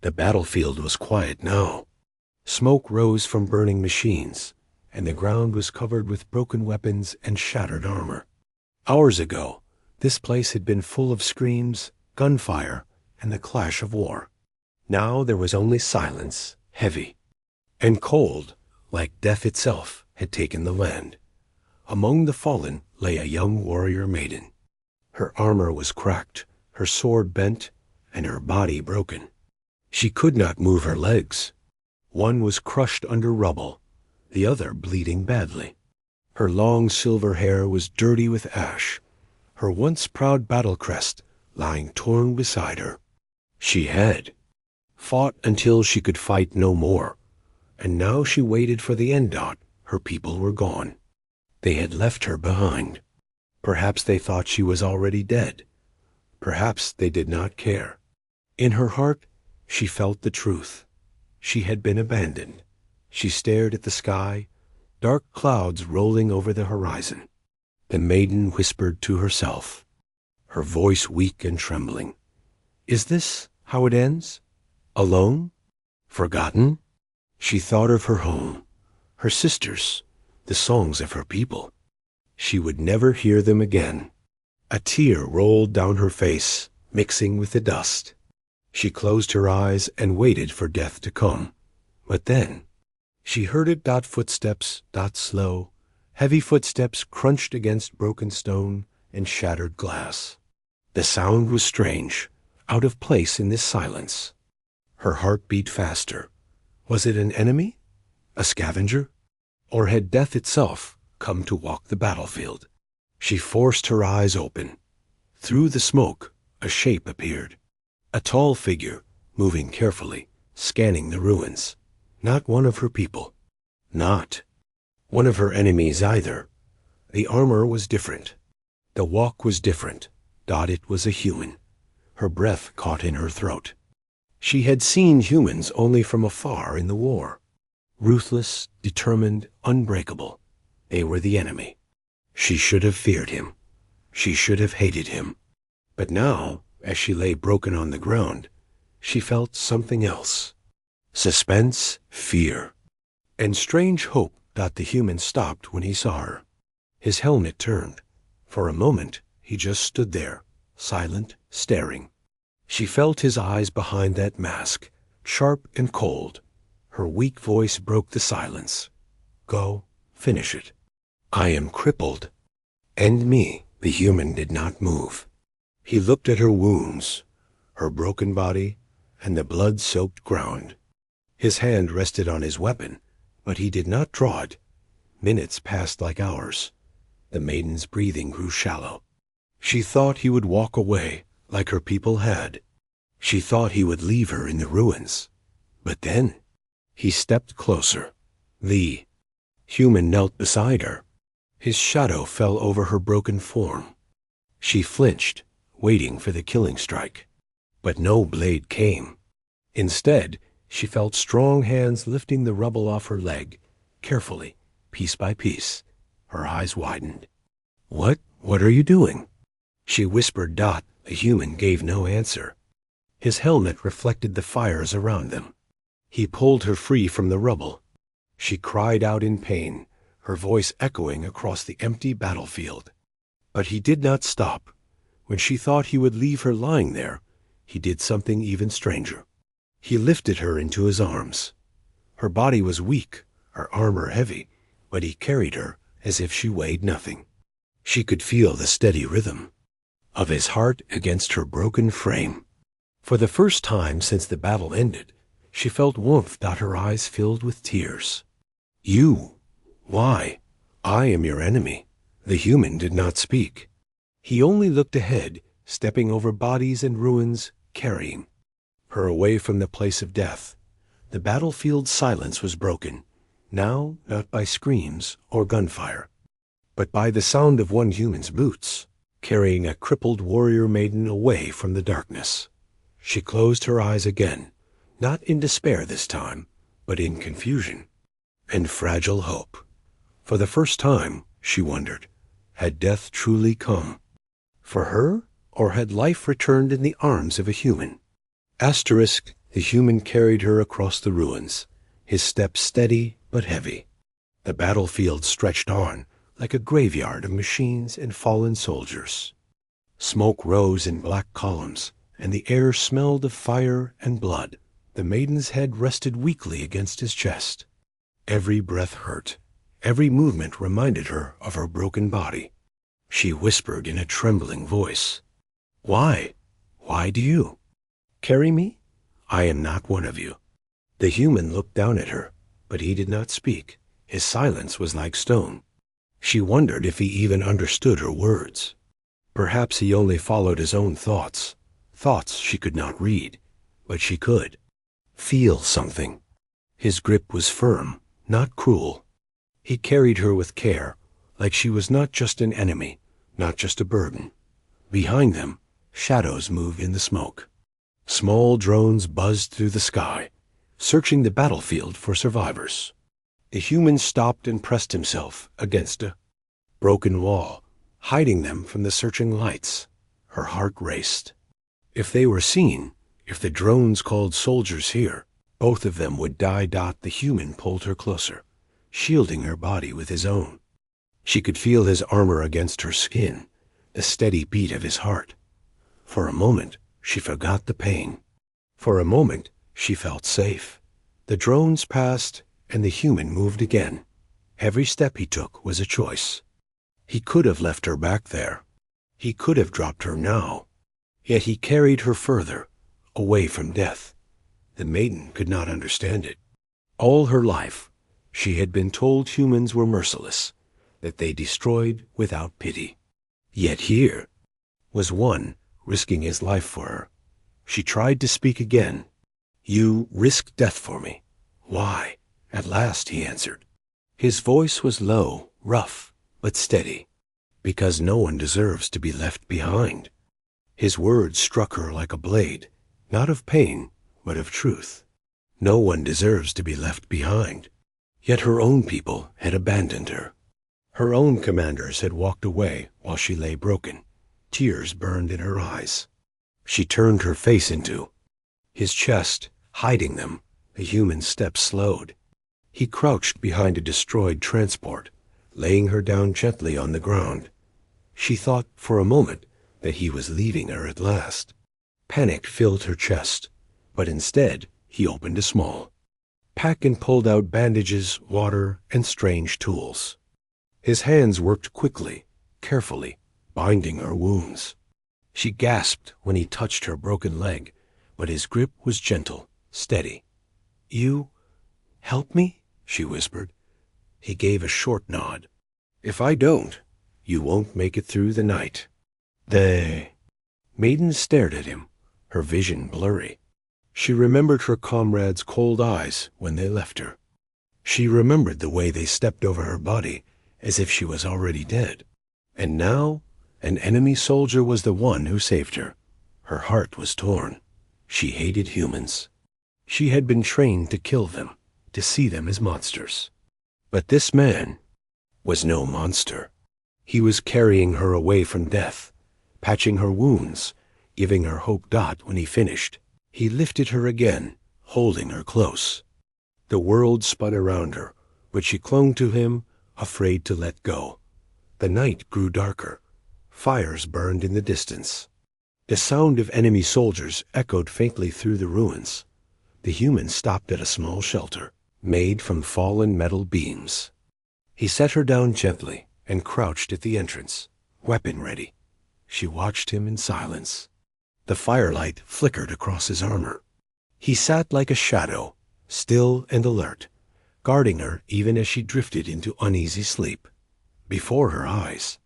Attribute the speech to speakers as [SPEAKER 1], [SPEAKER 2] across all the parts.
[SPEAKER 1] The battlefield was quiet now. Smoke rose from burning machines, and the ground was covered with broken weapons and shattered armor. Hours ago, this place had been full of screams, gunfire, and the clash of war. Now there was only silence, heavy and cold, like death itself had taken the land. Among the fallen lay a young warrior maiden. Her armor was cracked, her sword bent, and her body broken. She could not move her legs. One was crushed under rubble, the other bleeding badly. Her long silver hair was dirty with ash, her once proud battle crest lying torn beside her. She had fought until she could fight no more, and now she waited for the end dot. Her people were gone. They had left her behind. Perhaps they thought she was already dead. Perhaps they did not care. In her heart, she felt the truth. She had been abandoned. She stared at the sky, dark clouds rolling over the horizon. The maiden whispered to herself, her voice weak and trembling, "Is this how it ends? Alone? Forgotten?" She thought of her home, her sisters, the songs of her people. She would never hear them again. A tear rolled down her face, mixing with the dust. She closed her eyes and waited for death to come. But then she heard it dot footsteps, dot slow, heavy footsteps crunched against broken stone and shattered glass. The sound was strange, out of place in this silence. Her heart beat faster. Was it an enemy? A scavenger? Or had death itself come to walk the battlefield? She forced her eyes open. Through the smoke, a shape appeared. A tall figure, moving carefully, scanning the ruins. Not one of her people. Not one of her enemies either. The armor was different. The walk was different. It was a human. Her breath caught in her throat. She had seen humans only from afar in the war. Ruthless, determined, unbreakable. They were the enemy. She should have feared him. She should have hated him. But now, as she lay broken on the ground, she felt something else. Suspense, fear, and strange hope. The human stopped when he saw her. His helmet turned. For a moment, he just stood there, silent, staring. She felt his eyes behind that mask, sharp and cold. Her weak voice broke the silence. "Go, finish it. I am crippled." And me. The human did not move. He looked at her wounds, her broken body, and the blood-soaked ground. His hand rested on his weapon, but he did not draw it. Minutes passed like hours. The maiden's breathing grew shallow. She thought he would walk away, like her people had. She thought he would leave her in the ruins. But then he stepped closer. The human knelt beside her. His shadow fell over her broken form. She flinched, waiting for the killing strike. But no blade came. Instead, she felt strong hands lifting the rubble off her leg, carefully, piece by piece. Her eyes widened. What are you doing?" she whispered. The human gave no answer. His helmet reflected the fires around them. He pulled her free from the rubble. She cried out in pain, her voice echoing across the empty battlefield. But he did not stop. When she thought he would leave her lying there, he did something even stranger. He lifted her into his arms. Her body was weak, her armor heavy, but he carried her as if she weighed nothing. She could feel the steady rhythm of his heart against her broken frame. For the first time since the battle ended, she felt warmth. Her eyes filled with tears. "You? Why? I am your enemy." The human did not speak. He only looked ahead, stepping over bodies and ruins, carrying her away from the place of death. The battlefield silence was broken, now not by screams or gunfire, but by the sound of one human's boots, carrying a crippled warrior maiden away from the darkness. She closed her eyes again, not in despair this time, but in confusion and fragile hope. For the first time, she wondered, had death truly come? For her, or had life returned in the arms of a human? The human carried her across the ruins, his step steady but heavy. The battlefield stretched on like a graveyard of machines and fallen soldiers. Smoke rose in black columns, and the air smelled of fire and blood. The maiden's head rested weakly against his chest. Every breath hurt. Every movement reminded her of her broken body. She whispered in a trembling voice, "Why? Why do you carry me? I am not one of you." The human looked down at her, but he did not speak. His silence was like stone. She wondered if he even understood her words. Perhaps he only followed his own thoughts, thoughts she could not read, but she could feel something. His grip was firm, not cruel. He carried her with care, like she was not just an enemy, not just a burden. Behind them, shadows moved in the smoke. Small drones buzzed through the sky, searching the battlefield for survivors. The human stopped and pressed himself against a broken wall, hiding them from the searching lights. Her heart raced. If they were seen, if the drones called soldiers here, both of them would die. The human pulled her closer, shielding her body with his own. She could feel his armor against her skin, the steady beat of his heart. For a moment, she forgot the pain. For a moment, she felt safe. The drones passed, and the human moved again. Every step he took was a choice. He could have left her back there. He could have dropped her now. Yet he carried her further, away from death. The maiden could not understand it. All her life, she had been told humans were merciless, that they destroyed without pity. Yet here was one risking his life for her. She tried to speak again. "You risked death for me. Why?" At last he answered. His voice was low, rough, but steady. "Because no one deserves to be left behind." His words struck her like a blade, not of pain, but of truth. No one deserves to be left behind. Yet her own people had abandoned her. Her own commanders had walked away while she lay broken. Tears burned in her eyes. She turned her face into his chest, hiding them. The human's steps slowed. He crouched behind a destroyed transport, laying her down gently on the ground. She thought for a moment that he was leaving her at last. Panic filled her chest, but instead he opened a small pack and pulled out bandages, water, and strange tools. His hands worked quickly, carefully, binding her wounds. She gasped when he touched her broken leg, but his grip was gentle, steady. "You help me?" she whispered. He gave a short nod. "If I don't, you won't make it through the night." The maiden stared at him, her vision blurry. She remembered her comrades' cold eyes when they left her. She remembered the way they stepped over her body as if she was already dead. And now, an enemy soldier was the one who saved her. Her heart was torn. She hated humans. She had been trained to kill them, to see them as monsters. But this man was no monster. He was carrying her away from death, patching her wounds, giving her hope. When he finished, he lifted her again, holding her close. The world spun around her, but she clung to him, afraid to let go. The night grew darker. Fires burned in the distance. The sound of enemy soldiers echoed faintly through the ruins. The human stopped at a small shelter, made from fallen metal beams. He set her down gently and crouched at the entrance, weapon ready. She watched him in silence. The firelight flickered across his armor. He sat like a shadow, still and alert, guarding her even as she drifted into uneasy sleep. Before her eyes,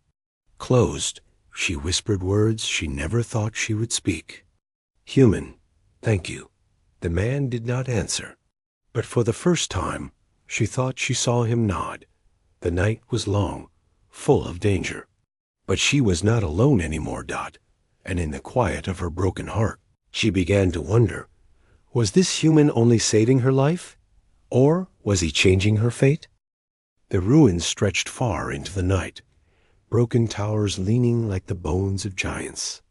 [SPEAKER 1] closed, she whispered words she never thought she would speak. "Human, thank you." The man did not answer, but for the first time, she thought she saw him nod. The night was long, full of danger. But she was not alone anymore. And in the quiet of her broken heart, she began to wonder, was this human only saving her life? Or was he changing her fate? The ruins stretched far into the night, broken towers leaning like the bones of giants.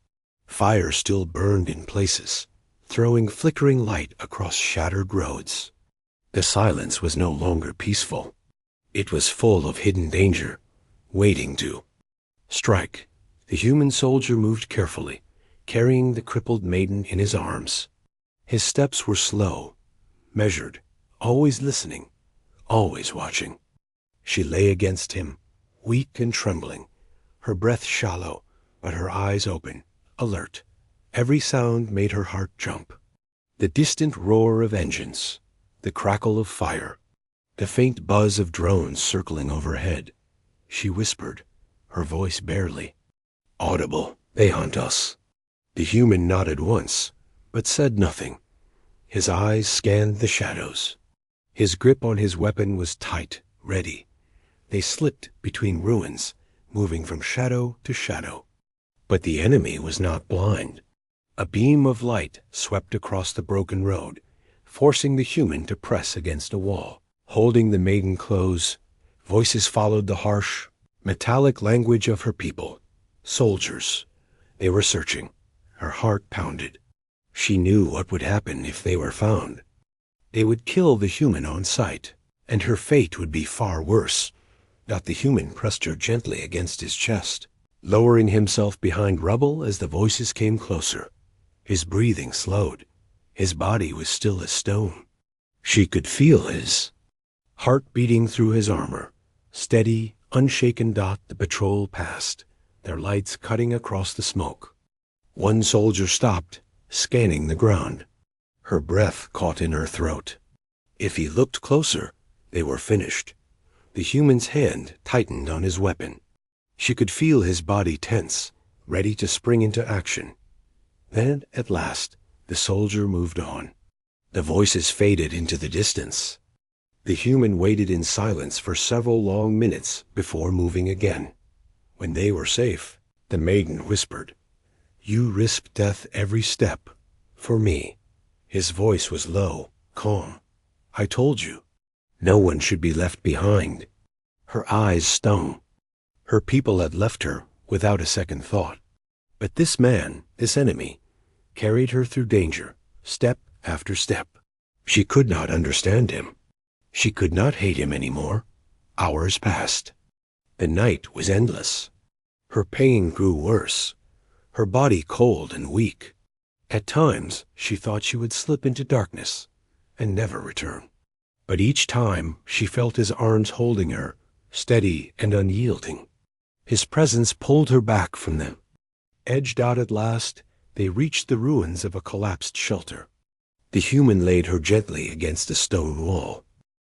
[SPEAKER 1] Fire still burned in places, throwing flickering light across shattered roads. The silence was no longer peaceful. It was full of hidden danger, waiting to strike. The human soldier moved carefully, carrying the crippled maiden in his arms. His steps were slow, measured, always listening, always watching. She lay against him, weak and trembling, her breath shallow, but her eyes open, alert. Every sound made her heart jump. The distant roar of engines, the crackle of fire, the faint buzz of drones circling overhead. She whispered, her voice barely audible, "They hunt us." The human nodded once, but said nothing. His eyes scanned the shadows. His grip on his weapon was tight, ready. They slipped between ruins, moving from shadow to shadow. But the enemy was not blind. A beam of light swept across the broken road, forcing the human to press against a wall. Holding the maiden close, voices followed the harsh, metallic language of her people. Soldiers. They were searching. Her heart pounded. She knew what would happen if they were found. They would kill the human on sight, and her fate would be far worse. But the human pressed her gently against his chest, lowering himself behind rubble as the voices came closer. His breathing slowed. His body was still as stone. She could feel his heart beating through his armor. Steady, unshaken. The patrol passed, their lights cutting across the smoke. One soldier stopped, scanning the ground. Her breath caught in her throat. If he looked closer, they were finished. The human's hand tightened on his weapon. She could feel his body tense, ready to spring into action. Then, at last, the soldier moved on. The voices faded into the distance. The human waited in silence for several long minutes before moving again. When they were safe, the maiden whispered, "You risked death every step, for me." His voice was low, calm. "I told you, no one should be left behind." Her eyes stung. Her people had left her without a second thought. But this man, this enemy, carried her through danger, step after step. She could not understand him. She could not hate him anymore. Hours passed. The night was endless. Her pain grew worse, her body cold and weak. At times, she thought she would slip into darkness and never return. But each time, she felt his arms holding her, steady and unyielding. His presence pulled her back from them. Edged out at last, they reached the ruins of a collapsed shelter. The human laid her gently against a stone wall.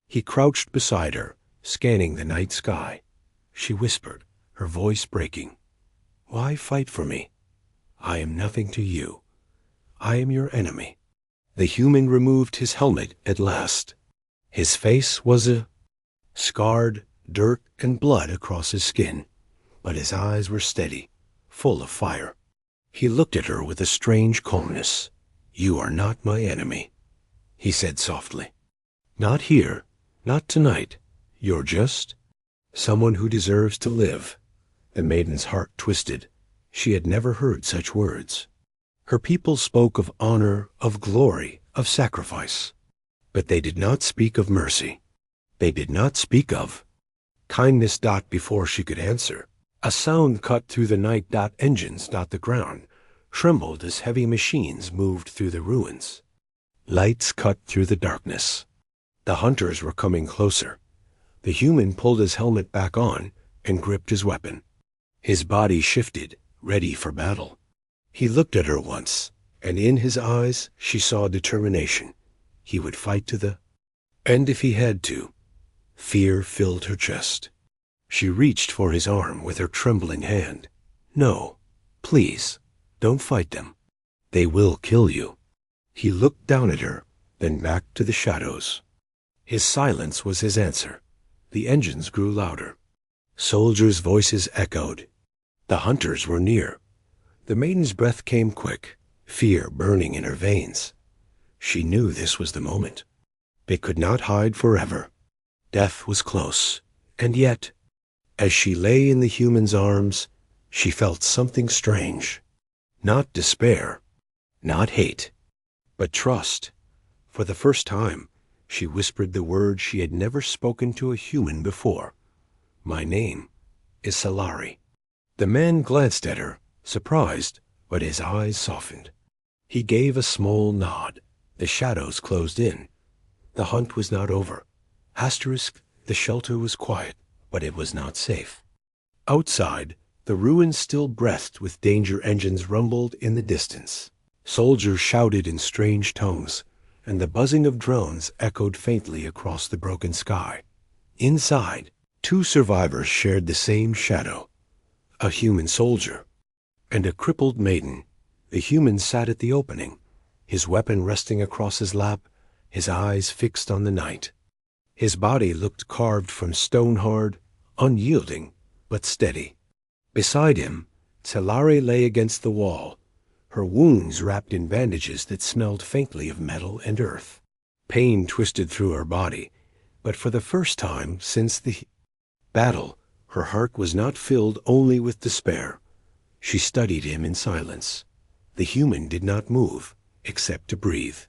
[SPEAKER 1] He crouched beside her, scanning the night sky. She whispered, her voice breaking, "Why fight for me? I am nothing to you. I am your enemy." The human removed his helmet at last. His face was scarred, dirt and blood across his skin, but his eyes were steady, full of fire. He looked at her with a strange calmness. "You are not my enemy," he said softly. "Not here, not tonight. You're just someone who deserves to live." The maiden's heart twisted. She had never heard such words. Her people spoke of honor, of glory, of sacrifice. But they did not speak of mercy. They did not speak of kindness. Before she could answer, a sound cut through the night. Engines. The ground trembled as heavy machines moved through the ruins. Lights cut through the darkness. The hunters were coming closer. The human pulled his helmet back on and gripped his weapon. His body shifted, ready for battle. He looked at her once, and in his eyes she saw determination. He would fight to the end if he had to. Fear filled her chest. She reached for his arm with her trembling hand. "No, please, don't fight them. They will kill you." He looked down at her, then back to the shadows. His silence was his answer. The engines grew louder. Soldiers' voices echoed. The hunters were near. The maiden's breath came quick, fear burning in her veins. She knew this was the moment. They could not hide forever. Death was close, and yet, as she lay in the human's arms, she felt something strange. Not despair, not hate, but trust. For the first time, she whispered the word she had never spoken to a human before. My name is Salari. The man glanced at her, surprised, but his eyes softened. He gave a small nod. The shadows closed in. The hunt was not over. The shelter was quiet, but it was not safe. Outside, the ruins still breathed with danger. Engines rumbled in the distance. Soldiers shouted in strange tones, and the buzzing of drones echoed faintly across the broken sky. Inside, 2 survivors shared the same shadow, a human soldier and a crippled maiden. The human sat at the opening, his weapon resting across his lap, his eyes fixed on the night. His body looked carved from stone, hard, unyielding, but steady. Beside him, Salari lay against the wall, her wounds wrapped in bandages that smelled faintly of metal and earth. Pain twisted through her body, but for the first time since the battle, her heart was not filled only with despair. She studied him in silence. The human did not move, except to breathe.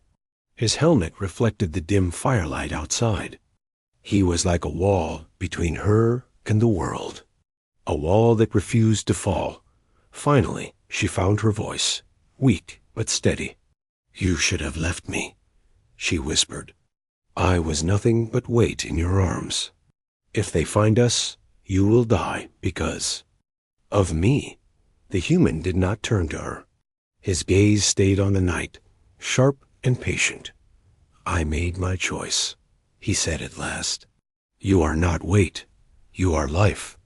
[SPEAKER 1] His helmet reflected the dim firelight outside. He was like a wall between her and the world, a wall that refused to fall. Finally, she found her voice, weak but steady. "You should have left me," she whispered. "I was nothing but weight in your arms. If they find us, you will die because of me." The human did not turn to her. His gaze stayed on the night, sharp and patient. "I made my choice," he said at last. "You are not weight. You are life."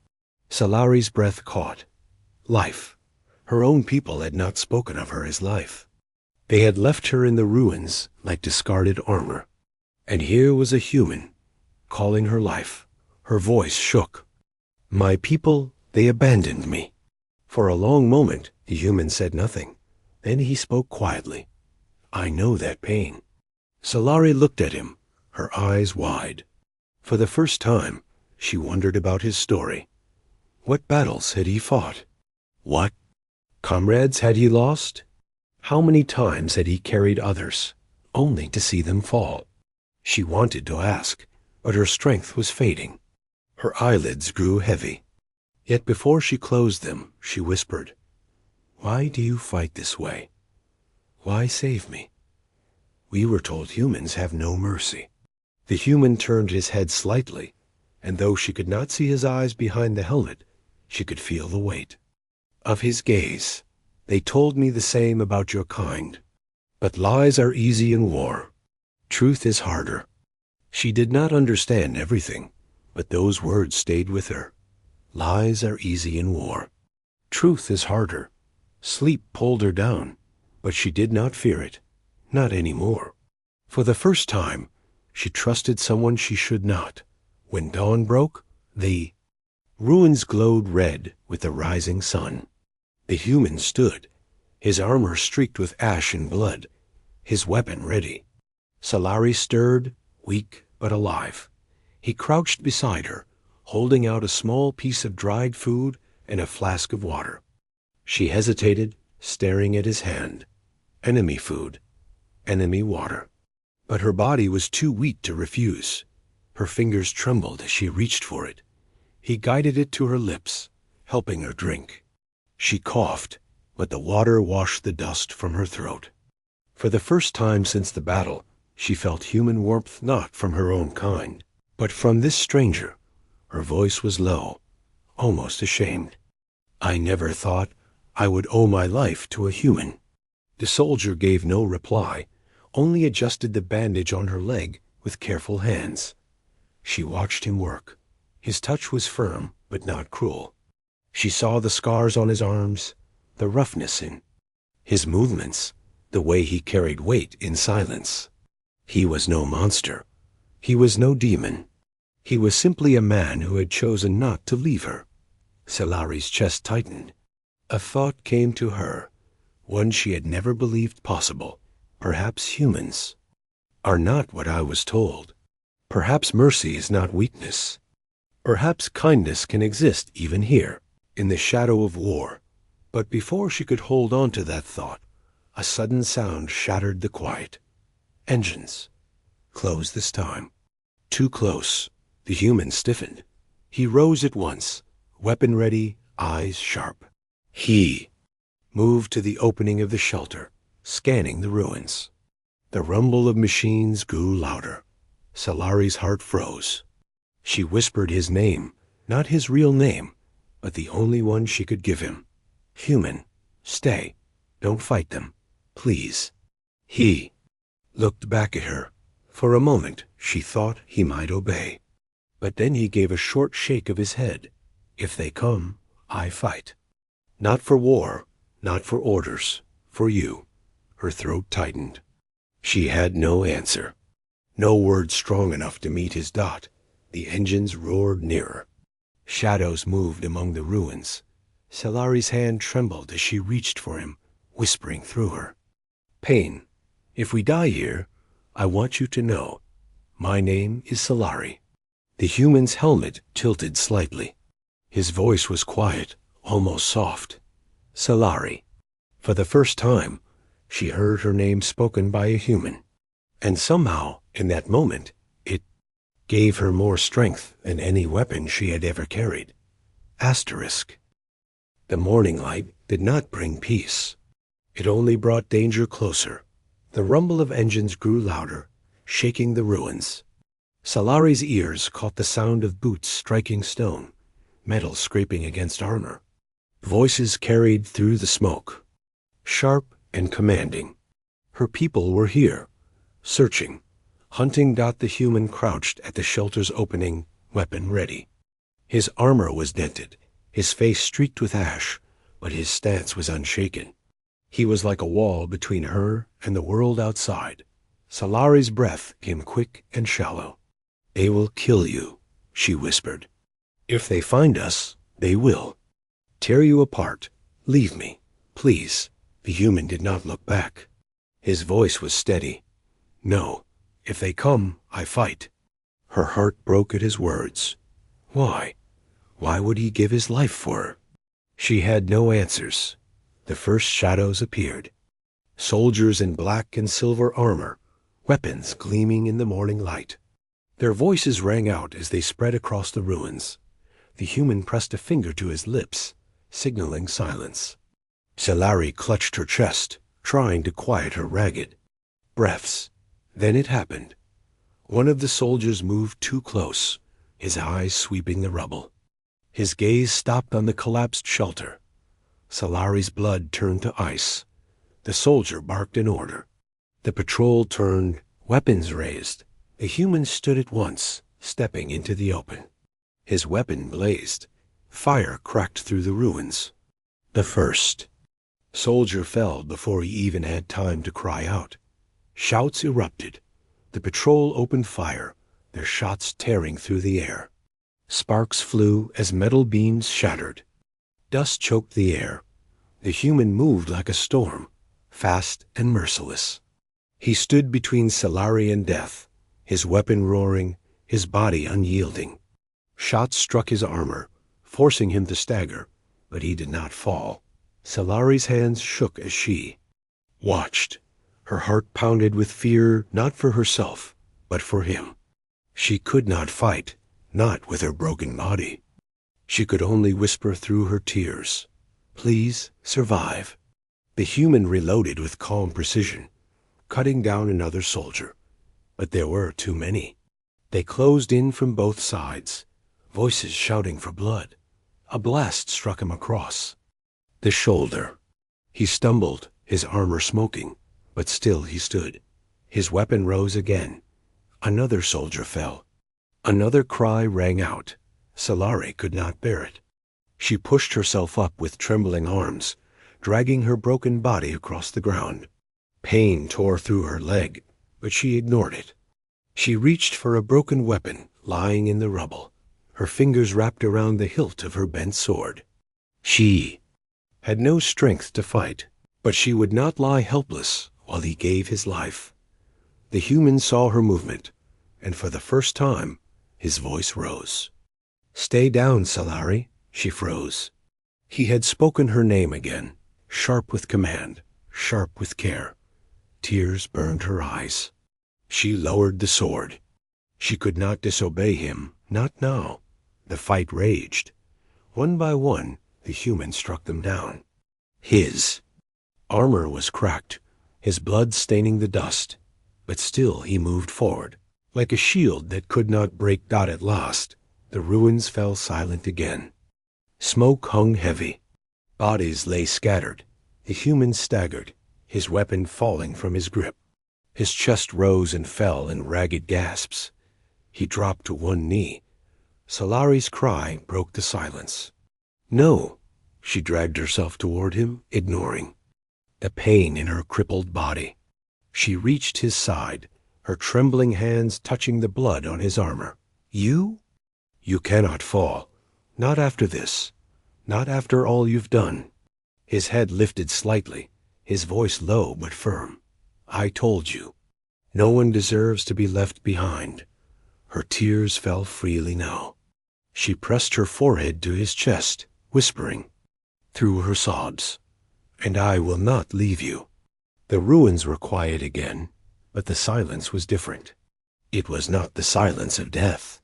[SPEAKER 1] Salari's breath caught. Life. Her own people had not spoken of her as life. They had left her in the ruins like discarded armor. And here was a human, calling her life. Her voice shook. "My people, they abandoned me." For a long moment, the human said nothing. Then he spoke quietly. "I know that pain." Salari looked at him, her eyes wide. For the first time, she wondered about his story. What battles had he fought? What comrades had he lost? How many times had he carried others, only to see them fall? She wanted to ask, but her strength was fading. Her eyelids grew heavy. Yet before she closed them, she whispered, "Why do you fight this way? Why save me? We were told humans have no mercy." The human turned his head slightly, and though she could not see his eyes behind the helmet, she could feel the weight of his gaze. "They told me the same about your kind. But lies are easy in war. Truth is harder." She did not understand everything, but those words stayed with her. Lies are easy in war. Truth is harder. Sleep pulled her down, but she did not fear it. Not anymore. For the first time, she trusted someone she should not. When dawn broke, the ruins glowed red with the rising sun. The human stood, his armor streaked with ash and blood, his weapon ready. Salari stirred, weak but alive. He crouched beside her, holding out a small piece of dried food and a flask of water. She hesitated, staring at his hand. Enemy food, enemy water. But her body was too weak to refuse. Her fingers trembled as she reached for it. He guided it to her lips, helping her drink. She coughed, but the water washed the dust from her throat. For the first time since the battle, she felt human warmth not from her own kind, but from this stranger. Her voice was low, almost ashamed. "I never thought I would owe my life to a human." The soldier gave no reply, only adjusted the bandage on her leg with careful hands. She watched him work. His touch was firm, but not cruel. She saw the scars on his arms, the roughness in his movements, the way he carried weight in silence. He was no monster. He was no demon. He was simply a man who had chosen not to leave her. Salari's chest tightened. A thought came to her, one she had never believed possible. Perhaps humans are not what I was told. Perhaps mercy is not weakness. Perhaps kindness can exist even here, in the shadow of war. But before she could hold on to that thought, A sudden sound shattered the quiet. Engines. Close this time. Too close. The human stiffened. He rose at once, weapon ready, eyes sharp. He moved to the opening of the shelter, scanning the ruins. The rumble of machines grew louder. Solari's heart froze. She whispered his name, not his real name, but the only one she could give him. Human, stay. Don't fight them. Please. He looked back at her. For a moment, she thought he might obey. But then he gave a short shake of his head. If they come, I fight. Not for war, not for orders, for you. Her throat tightened. She had no answer. No word strong enough to meet his dot. The engines roared nearer. Shadows moved among the ruins. Solari's hand trembled as she reached for him, whispering through her. Pain, if we die here, I want you to know. My name is Solari. The human's helmet tilted slightly. His voice was quiet, almost soft. Solari. For the first time, she heard her name spoken by a human. And somehow, in that moment, it gave her more strength than any weapon she had ever carried. Asterisk. The morning light did not bring peace. It only brought danger closer. The rumble of engines grew louder, shaking the ruins. Solari's ears caught the sound of boots striking stone, metal scraping against armor. Voices carried through the smoke, sharp and commanding. Her people were here, searching, hunting. The human crouched at the shelter's opening, weapon ready. His armor was dented, his face streaked with ash, but his stance was unshaken. He was like a wall between her and the world outside. Solari's breath came quick and shallow. They will kill you, she whispered. If they find us, they will. Tear you apart. Leave me, please. The human did not look back. His voice was steady. No, if they come, I fight. Her heart broke at his words. Why? Why would he give his life for her? She had no answers. The first shadows appeared. Soldiers in black and silver armor, weapons gleaming in the morning light. Their voices rang out as they spread across the ruins. The human pressed a finger to his lips, signaling silence. Solari clutched her chest, trying to quiet her ragged breaths. Then it happened. One of the soldiers moved too close, his eyes sweeping the rubble. His gaze stopped on the collapsed shelter. Solari's blood turned to ice. The soldier barked an order. The patrol turned, weapons raised. The human stood at once, stepping into the open. His weapon blazed. Fire cracked through the ruins. The first soldier fell before he even had time to cry out. Shouts erupted. The patrol opened fire, their shots tearing through the air. Sparks flew as metal beams shattered. Dust choked the air. The human moved like a storm, fast and merciless. He stood between Solari and death, his weapon roaring, his body unyielding. Shots struck his armor, forcing him to stagger, but he did not fall. Solari's hands shook as she watched. Her heart pounded with fear, not for herself, but for him. She could not fight, not with her broken body. She could only whisper through her tears, "Please survive." The human reloaded with calm precision, cutting down another soldier. But there were too many. They closed in from both sides, voices shouting for blood. A blast struck him across the shoulder. He stumbled, his armor smoking, but still he stood. His weapon rose again. Another soldier fell. Another cry rang out. Solari could not bear it. She pushed herself up with trembling arms, dragging her broken body across the ground. Pain tore through her leg, but she ignored it. She reached for a broken weapon lying in the rubble, her fingers wrapped around the hilt of her bent sword. She had no strength to fight, but she would not lie helpless while he gave his life. The human saw her movement, and for the first time, his voice rose. "Stay down, Solari." She froze. He had spoken her name again, sharp with command, sharp with care. Tears burned her eyes. She lowered the sword. She could not disobey him, not now. The fight raged. One by one, the humans struck them down. His armor was cracked, his blood staining the dust, but still he moved forward. Like a shield that could not break at last, the ruins fell silent again. Smoke hung heavy. Bodies lay scattered. The human staggered, his weapon falling from his grip. His chest rose and fell in ragged gasps. He dropped to one knee. Solari's cry broke the silence. No! She dragged herself toward him, ignoring the pain in her crippled body. She reached his side, her trembling hands touching the blood on his armor. You? You cannot fall. Not after this. Not after all you've done. His head lifted slightly, his voice low but firm. I told you. No one deserves to be left behind. Her tears fell freely now. She pressed her forehead to his chest, whispering through her sobs, "And I will not leave you." The ruins were quiet again, but the silence was different. It was not the silence of death.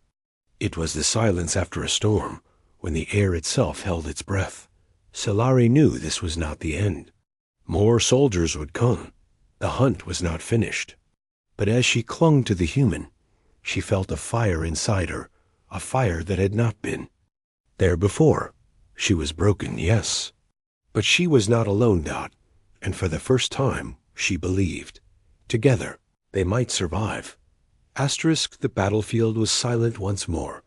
[SPEAKER 1] It was the silence after a storm, when the air itself held its breath. Solari knew this was not the end. More soldiers would come. The hunt was not finished. But as she clung to the human, she felt a fire inside her, a fire that had not been there before. She was broken, yes. But she was not alone, Dot, and for the first time she believed. Together, they might survive. The battlefield was silent once more,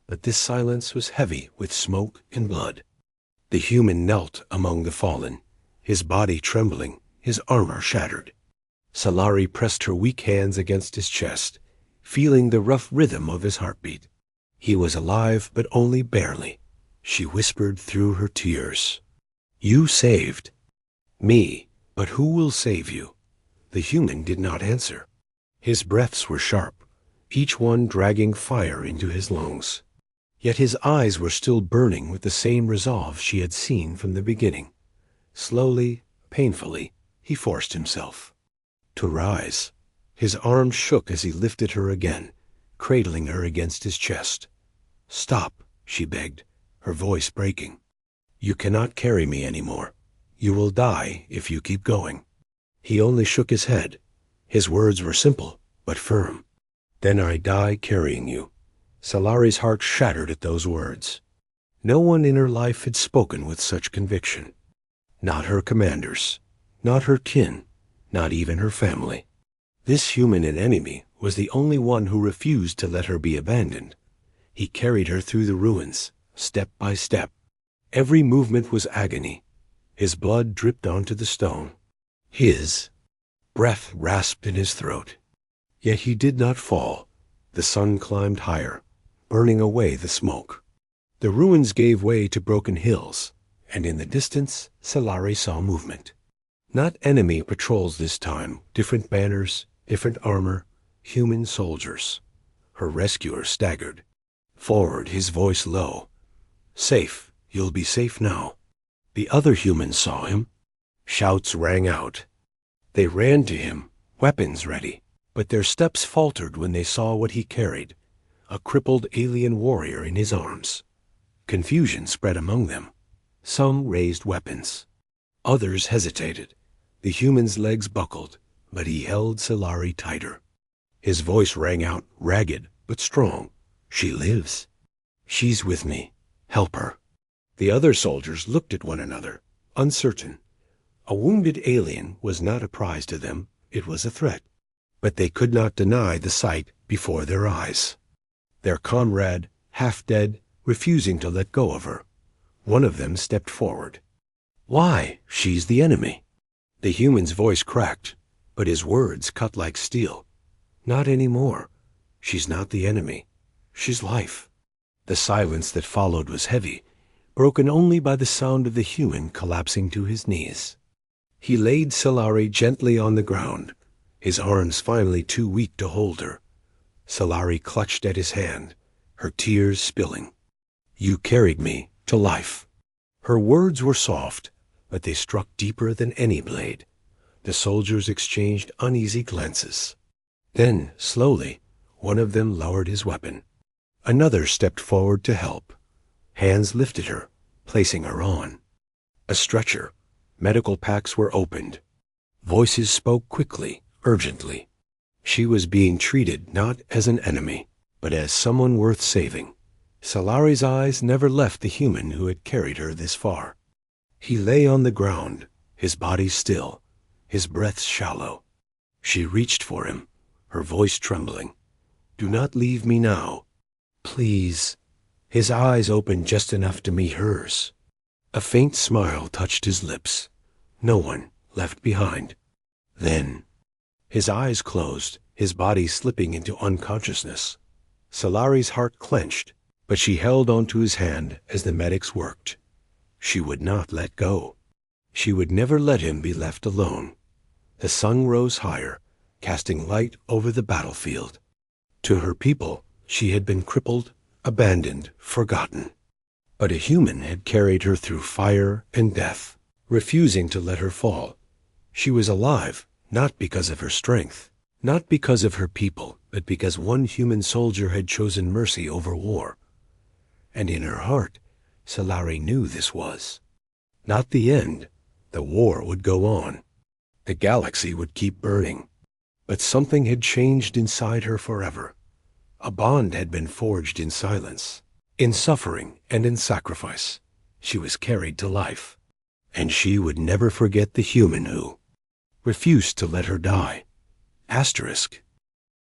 [SPEAKER 1] but this silence was heavy with smoke and blood. The human knelt among the fallen, his body trembling, his armor shattered. Solari pressed her weak hands against his chest, feeling the rough rhythm of his heartbeat. He was alive, but only barely. She whispered through her tears, "You saved me, but who will save you?" The human did not answer. His breaths were sharp, each one dragging fire into his lungs. Yet his eyes were still burning with the same resolve she had seen from the beginning. Slowly, painfully, he forced himself to rise. His arms shook as he lifted her again, cradling her against his chest. "Stop," she begged, her voice breaking. "You cannot carry me anymore. You will die if you keep going." He only shook his head. His words were simple, but firm. "Then I die carrying you." Solari's heart shattered at those words. No one in her life had spoken with such conviction. Not her commanders, not her kin, not even her family. This human and enemy was the only one who refused to let her be abandoned. He carried her through the ruins, step by step. Every movement was agony. His blood dripped onto the stone. His breath rasped in his throat. Yet he did not fall. The sun climbed higher, burning away the smoke. The ruins gave way to broken hills, and in the distance, Solari saw movement. Not enemy patrols this time, different banners, different armor, human soldiers. Her rescuer staggered. Forward, his voice low. "Safe, you'll be safe now." The other humans saw him. Shouts rang out. They ran to him, weapons ready, but their steps faltered when they saw what he carried, a crippled alien warrior in his arms. Confusion spread among them. Some raised weapons. Others hesitated. The human's legs buckled, but he held Solari tighter. His voice rang out, ragged but strong. "She lives. She's with me. Help her." The other soldiers looked at one another, uncertain. A wounded alien was not a prize to them, it was a threat. But they could not deny the sight before their eyes. Their comrade, half dead, refusing to let go of her. One of them stepped forward. "Why? She's the enemy." The human's voice cracked, but his words cut like steel. "Not anymore. She's not the enemy. She's life." The silence that followed was heavy, broken only by the sound of the human collapsing to his knees. He laid Solari gently on the ground, his arms finally too weak to hold her. Solari clutched at his hand, her tears spilling. "You carried me to life." Her words were soft, but they struck deeper than any blade. The soldiers exchanged uneasy glances. Then, slowly, one of them lowered his weapon. Another stepped forward to help. Hands lifted her, placing her on. A stretcher. Medical packs were opened. Voices spoke quickly, urgently. She was being treated not as an enemy, but as someone worth saving. Solari's eyes never left the human who had carried her this far. He lay on the ground, his body still, his breath shallow. She reached for him, her voice trembling. "Do not leave me now. Please." His eyes opened just enough to meet hers. A faint smile touched his lips. No one left behind. Then, his eyes closed, his body slipping into unconsciousness. Solari's heart clenched, but she held onto his hand as the medics worked. She would not let go. She would never let him be left alone. The sun rose higher, casting light over the battlefield. To her people, she had been crippled, abandoned, forgotten. But a human had carried her through fire and death, refusing to let her fall. She was alive, not because of her strength, not because of her people, but because one human soldier had chosen mercy over war. And in her heart, Solari knew this was not the end. The war would go on. The galaxy would keep burning. But something had changed inside her forever. A bond had been forged in silence, in suffering and in sacrifice. She was carried to life. And she would never forget the human who refused to let her die. Asterisk